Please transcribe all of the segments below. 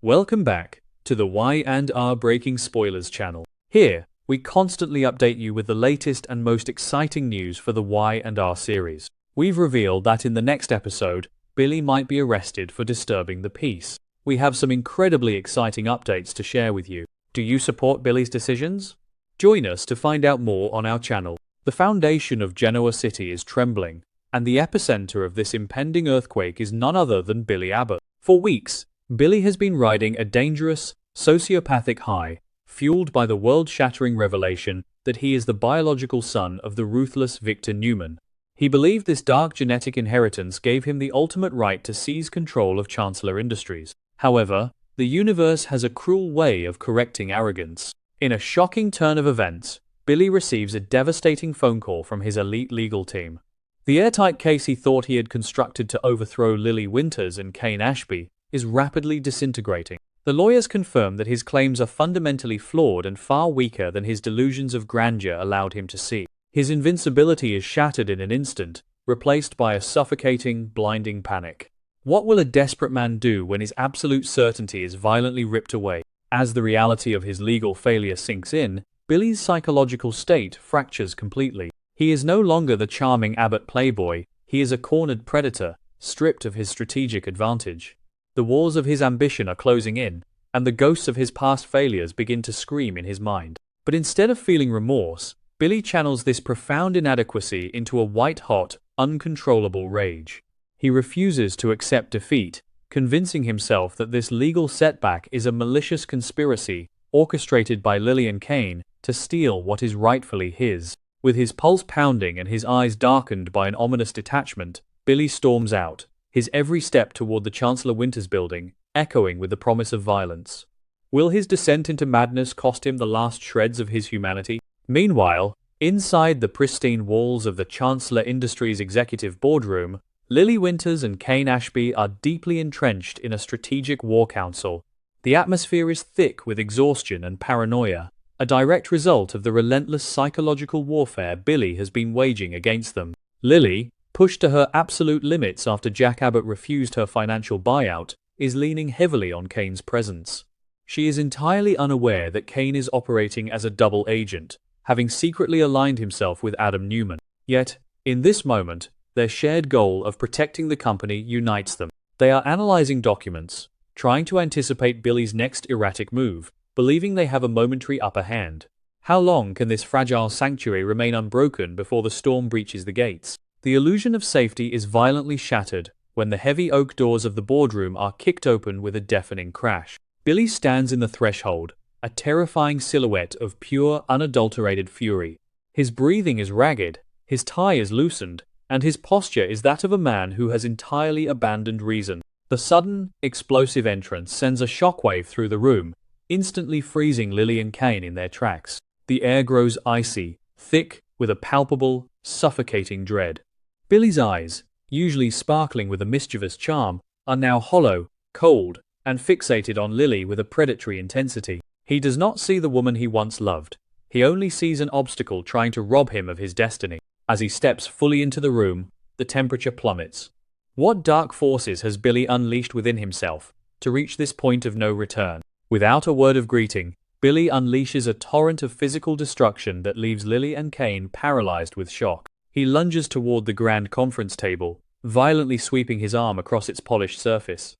Welcome back to the Y&R Breaking Spoilers channel. Here, we constantly update you with the latest and most exciting news for the Y&R series. We've revealed that in the next episode, Billy might be arrested for disturbing the peace. We have some incredibly exciting updates to share with you. Do you support Billy's decisions? Join us to find out more on our channel. The foundation of Genoa City is trembling, and the epicenter of this impending earthquake is none other than Billy Abbott. For weeks, Billy has been riding a dangerous, sociopathic high, fueled by the world-shattering revelation that he is the biological son of the ruthless Victor Newman. He believed this dark genetic inheritance gave him the ultimate right to seize control of Chancellor Industries. However, the universe has a cruel way of correcting arrogance. In a shocking turn of events, Billy receives a devastating phone call from his elite legal team. The airtight case he thought he had constructed to overthrow Lily Winters and Kane Ashby is rapidly disintegrating. The lawyers confirm that his claims are fundamentally flawed and far weaker than his delusions of grandeur allowed him to see. His invincibility is shattered in an instant, replaced by a suffocating, blinding panic. What will a desperate man do when his absolute certainty is violently ripped away? As the reality of his legal failure sinks in, Billy's psychological state fractures completely. He is no longer the charming Abbott playboy, he is a cornered predator, stripped of his strategic advantage. The walls of his ambition are closing in, and the ghosts of his past failures begin to scream in his mind. But instead of feeling remorse, Billy channels this profound inadequacy into a white-hot, uncontrollable rage. He refuses to accept defeat, convincing himself that this legal setback is a malicious conspiracy orchestrated by Lily and Kane to steal what is rightfully his. With his pulse pounding and his eyes darkened by an ominous detachment, Billy storms out, his every step toward the Chancellor Winters building echoing with the promise of violence. Will his descent into madness cost him the last shreds of his humanity? Meanwhile, inside the pristine walls of the Chancellor Industries executive boardroom, Lily Winters and Kane Ashby are deeply entrenched in a strategic war council. The atmosphere is thick with exhaustion and paranoia, a direct result of the relentless psychological warfare Billy has been waging against them. Lily, pushed to her absolute limits after Jack Abbott refused her financial buyout, is leaning heavily on Kane's presence. She is entirely unaware that Kane is operating as a double agent, having secretly aligned himself with Adam Newman. Yet, in this moment, their shared goal of protecting the company unites them. They are analyzing documents, trying to anticipate Billy's next erratic move, believing they have a momentary upper hand. How long can this fragile sanctuary remain unbroken before the storm breaches the gates? The illusion of safety is violently shattered when the heavy oak doors of the boardroom are kicked open with a deafening crash. Billy stands in the threshold, a terrifying silhouette of pure, unadulterated fury. His breathing is ragged, his tie is loosened, and his posture is that of a man who has entirely abandoned reason. The sudden, explosive entrance sends a shockwave through the room, instantly freezing Lily and Kane in their tracks. The air grows icy, thick, with a palpable, suffocating dread. Billy's eyes, usually sparkling with a mischievous charm, are now hollow, cold, and fixated on Lily with a predatory intensity. He does not see the woman he once loved. He only sees an obstacle trying to rob him of his destiny. As he steps fully into the room, the temperature plummets. What dark forces has Billy unleashed within himself to reach this point of no return? Without a word of greeting, Billy unleashes a torrent of physical destruction that leaves Lily and Kane paralyzed with shock. He lunges toward the grand conference table, violently sweeping his arm across its polished surface.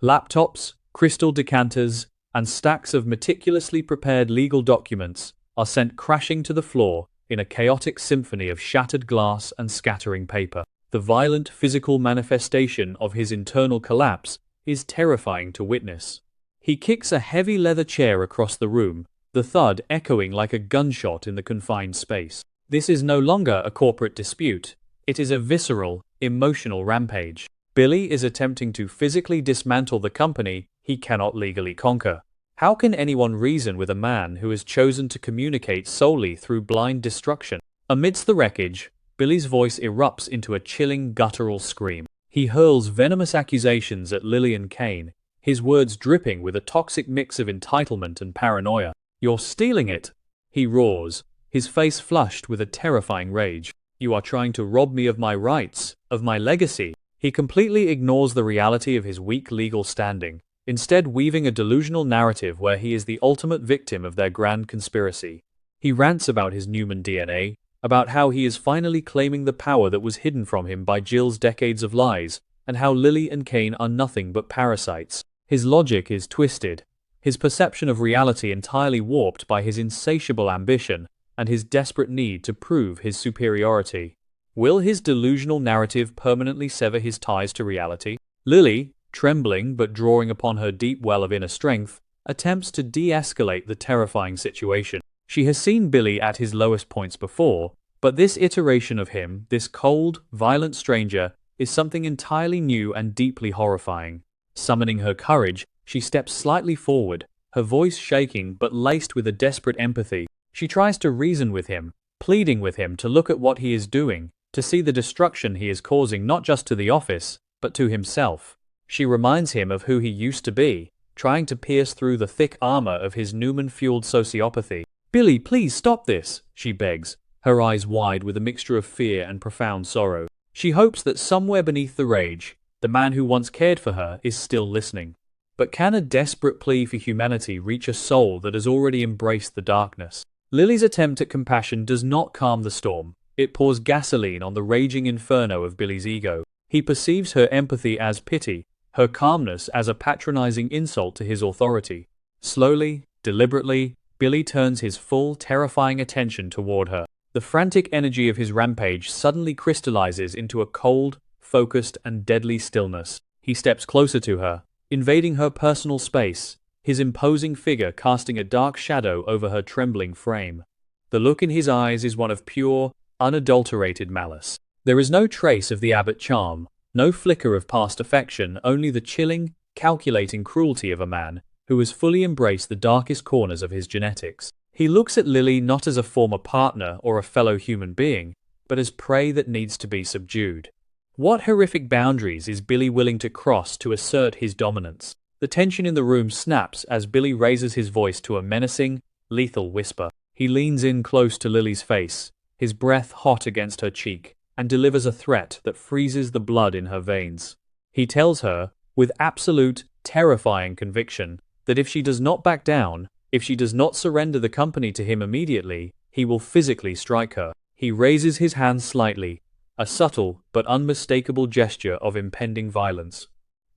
Laptops, crystal decanters, and stacks of meticulously prepared legal documents are sent crashing to the floor in a chaotic symphony of shattered glass and scattering paper. The violent physical manifestation of his internal collapse is terrifying to witness. He kicks a heavy leather chair across the room, the thud echoing like a gunshot in the confined space. This is no longer a corporate dispute. It is a visceral, emotional rampage. Billy is attempting to physically dismantle the company he cannot legally conquer. How can anyone reason with a man who has chosen to communicate solely through blind destruction? Amidst the wreckage, Billy's voice erupts into a chilling, guttural scream. He hurls venomous accusations at Lily and Kane, his words dripping with a toxic mix of entitlement and paranoia. "You're stealing it. He roars, his face flushed with a terrifying rage. "You are trying to rob me of my rights, of my legacy." He completely ignores the reality of his weak legal standing, instead weaving a delusional narrative where he is the ultimate victim of their grand conspiracy. He rants about his Newman DNA, about how he is finally claiming the power that was hidden from him by Jill's decades of lies, and how Lily and Kane are nothing but parasites. His logic is twisted, his perception of reality entirely warped by his insatiable ambition and his desperate need to prove his superiority. Will his delusional narrative permanently sever his ties to reality? Lily, trembling but drawing upon her deep well of inner strength, attempts to de-escalate the terrifying situation. She has seen Billy at his lowest points before, but this iteration of him, this cold, violent stranger, is something entirely new and deeply horrifying. Summoning her courage, she steps slightly forward, her voice shaking but laced with a desperate empathy. She tries to reason with him, pleading with him to look at what he is doing, to see the destruction he is causing not just to the office, but to himself. She reminds him of who he used to be, trying to pierce through the thick armor of his Newman-fueled sociopathy. "Billy, please stop this," she begs, her eyes wide with a mixture of fear and profound sorrow. She hopes that somewhere beneath the rage, the man who once cared for her is still listening. But can a desperate plea for humanity reach a soul that has already embraced the darkness? Lily's attempt at compassion does not calm the storm. It pours gasoline on the raging inferno of Billy's ego. He perceives her empathy as pity, her calmness as a patronizing insult to his authority. Slowly, deliberately, Billy turns his full, terrifying attention toward her. The frantic energy of his rampage suddenly crystallizes into a cold, focused, and deadly stillness. He steps closer to her, invading her personal space, his imposing figure casting a dark shadow over her trembling frame. The look in his eyes is one of pure, unadulterated malice. There is no trace of the Abbott charm, no flicker of past affection, only the chilling, calculating cruelty of a man who has fully embraced the darkest corners of his genetics. He looks at Lily not as a former partner or a fellow human being, but as prey that needs to be subdued. What horrific boundaries is Billy willing to cross to assert his dominance? The tension in the room snaps as Billy raises his voice to a menacing, lethal whisper. He leans in close to Lily's face, his breath hot against her cheek, and delivers a threat that freezes the blood in her veins. He tells her, with absolute, terrifying conviction, that if she does not back down, if she does not surrender the company to him immediately, he will physically strike her. He raises his hand slightly, a subtle but unmistakable gesture of impending violence.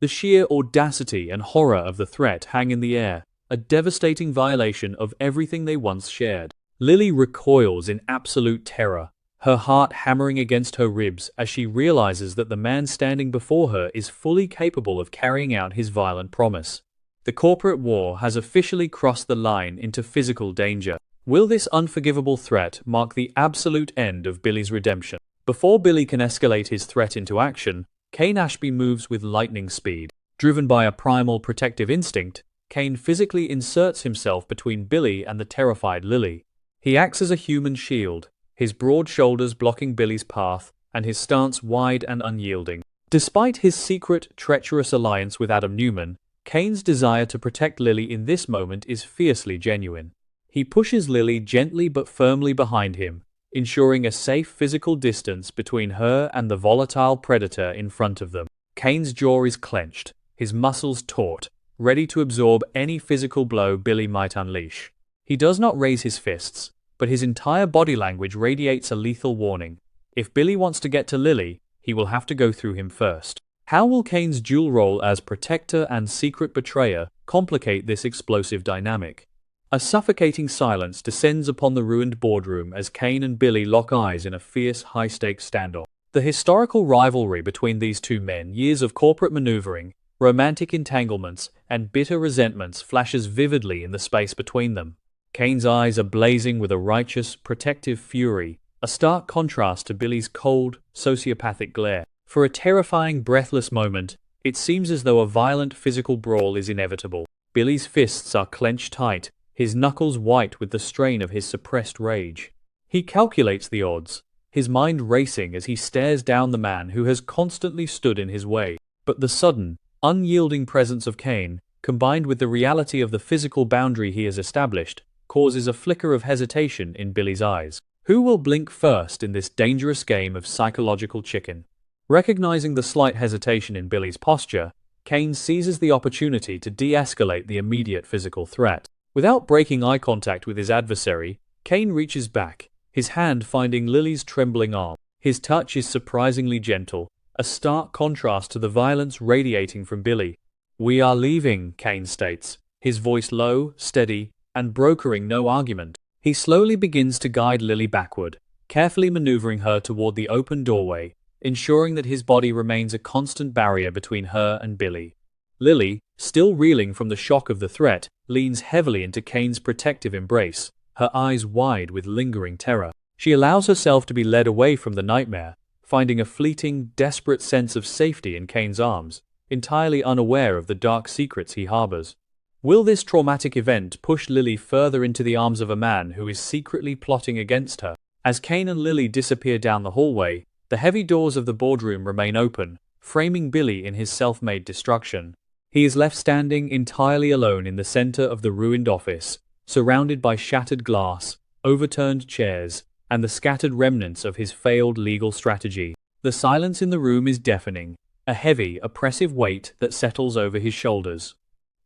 The sheer audacity and horror of the threat hang in the air, a devastating violation of everything they once shared. Lily recoils in absolute terror, her heart hammering against her ribs as she realizes that the man standing before her is fully capable of carrying out his violent promise. The corporate war has officially crossed the line into physical danger. Will this unforgivable threat mark the absolute end of Billy's redemption? Before Billy can escalate his threat into action, Kane Ashby moves with lightning speed. Driven by a primal protective instinct, Kane physically inserts himself between Billy and the terrified Lily. He acts as a human shield, his broad shoulders blocking Billy's path and his stance wide and unyielding. Despite his secret, treacherous alliance with Adam Newman, Kane's desire to protect Lily in this moment is fiercely genuine. He pushes Lily gently but firmly behind him, ensuring a safe physical distance between her and the volatile predator in front of them. Kane's jaw is clenched, his muscles taut, ready to absorb any physical blow Billy might unleash. He does not raise his fists, but his entire body language radiates a lethal warning. If Billy wants to get to Lily, he will have to go through him first. How will Kane's dual role as protector and secret betrayer complicate this explosive dynamic? A suffocating silence descends upon the ruined boardroom as Kane and Billy lock eyes in a fierce, high-stakes standoff. The historical rivalry between these two men, years of corporate maneuvering, romantic entanglements, and bitter resentments flashes vividly in the space between them. Kane's eyes are blazing with a righteous, protective fury, a stark contrast to Billy's cold, sociopathic glare. For a terrifying, breathless moment, it seems as though a violent physical brawl is inevitable. Billy's fists are clenched tight, his knuckles white with the strain of his suppressed rage. He calculates the odds, his mind racing as he stares down the man who has constantly stood in his way. But the sudden, unyielding presence of Kane, combined with the reality of the physical boundary he has established, causes a flicker of hesitation in Billy's eyes. Who will blink first in this dangerous game of psychological chicken? Recognizing the slight hesitation in Billy's posture, Kane seizes the opportunity to de-escalate the immediate physical threat. Without breaking eye contact with his adversary, Kane reaches back, his hand finding Lily's trembling arm. His touch is surprisingly gentle, a stark contrast to the violence radiating from Billy. "We are leaving," Kane states, his voice low, steady, and brokering no argument. He slowly begins to guide Lily backward, carefully maneuvering her toward the open doorway, ensuring that his body remains a constant barrier between her and Billy. Lily, still reeling from the shock of the threat, leans heavily into Kane's protective embrace, her eyes wide with lingering terror. She allows herself to be led away from the nightmare, finding a fleeting, desperate sense of safety in Kane's arms, entirely unaware of the dark secrets he harbors. Will this traumatic event push Lily further into the arms of a man who is secretly plotting against her? As Kane and Lily disappear down the hallway, the heavy doors of the boardroom remain open, framing Billy in his self-made destruction. He is left standing entirely alone in the center of the ruined office, surrounded by shattered glass, overturned chairs, and the scattered remnants of his failed legal strategy. The silence in the room is deafening, a heavy, oppressive weight that settles over his shoulders.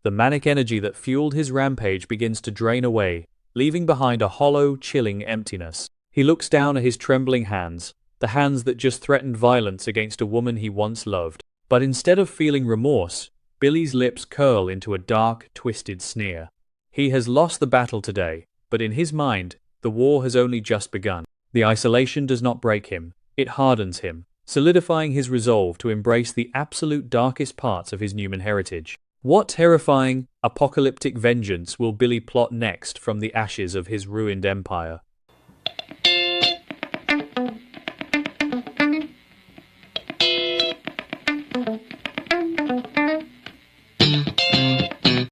The manic energy that fueled his rampage begins to drain away, leaving behind a hollow, chilling emptiness. He looks down at his trembling hands, the hands that just threatened violence against a woman he once loved. But instead of feeling remorse, Billy's lips curl into a dark, twisted sneer. He has lost the battle today, but in his mind, the war has only just begun. The isolation does not break him, it hardens him, solidifying his resolve to embrace the absolute darkest parts of his Newman heritage. What terrifying, apocalyptic vengeance will Billy plot next from the ashes of his ruined empire?